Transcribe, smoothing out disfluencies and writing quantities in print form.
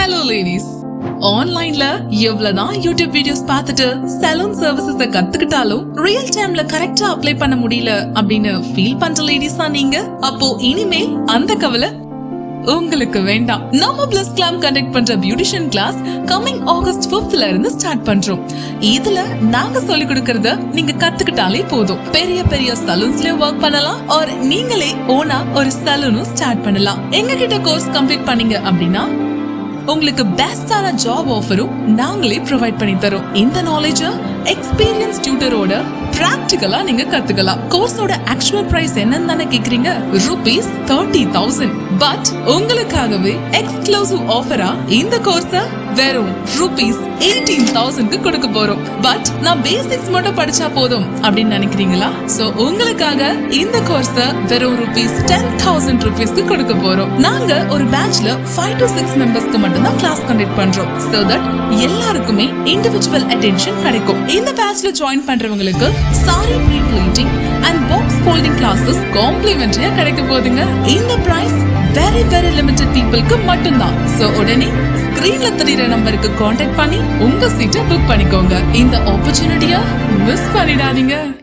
Hello ladies, ஆன்லைன்ல எவ்வளவுதான் YouTube videos பார்த்துட்டு சலூன் சர்வீசஸ் கத்துக்கிட்டாலும் ரியல் டைம்ல கரெக்டா அப்ளை பண்ண முடியல அப்படின்னு ஃபீல் பண்ற லேடிஸ் தான் நீங்க. அப்போ இனிமே அந்த கவலை உங்களுக்கு வேண்டாம். நம்ம பிளஸ் கிளாம் கண்டக்ட் பண்ற beautician class coming August 5th இருந்து ஸ்டார்ட் பண்றோம். இதுல நாங்க சொல்லி கொடுக்கறத நீங்க கத்துக்கிட்டாலே போதும். பெரிய பெரிய சலூன்ஸ்ல ஒர்க் பண்ணலாம், ஆர் நீங்களே ஓனா ஒரு சலூனும் ஸ்டார்ட் பண்ணலாம். எங்க கிட்ட கோர்ஸ் கம்ப்ளீட் பண்ணீங்க அப்படின்னா உங்களுக்கு பெஸ்டான ஜாப் ஆஃபரும் நாங்களே ப்ரொவைட் பண்ணி தரோம். இந்த நாலேஜ் எக்ஸ்பீரியன்ஸ் டியூட்டரோட பிராக்டிகலா நீங்க கத்துக்கலாம். கோர்ஸோட ஆக்சுவல் பிரைஸ் என்னன்னு தானே கேக்குறீங்க? ₹30,000. பட் உங்களுக்காகவே எக்ஸ்க்ளூசிவ் ஆஃபரா இந்த கோர்ஸ வெறும் ₹18,000 கொடுக்க போறோம். பட் நான் பேசிக்ஸ் மட்டும் படிச்சா போதும் அப்படின்னு நினைக்கிறீங்களா? சோ உங்களுக்காக இந்த கோர்ஸ வெறும் ₹10,000 கொடுக்க போறோம். நாங்க ஒரு பேட்ச்ல 5 to 6 மெம்பர்ஸ்க்கு மட்டும் தான் கிளாஸ் கண்டக்ட் பண்றோம். சோ தட் எல்லாருக்குமே இண்டிவிஜுவல் அட்டென்ஷன் கிடைக்கும். இந்த பேட்ச்ல ஜாயின் பண்றவங்களுக்கு sari pre pleating and box folding classes காம்ப்ளிமெண்டரியா கிடைக்க போகுதுங்க. இந்த பிரைஸ் வெரி வெரி லிமிடெட் பீப்புளுக்கு மட்டும்தான். சோ உடனே ஸ்கிரீன்ல தெரியுற நம்பருக்கு கான்டாக்ட் பண்ணி உங்க சீட்டை புக் பண்ணிக்கோங்க. இந்த ஆப்பர்ச்சுனிட்டியை மிஸ் பண்ணிடாதீங்க.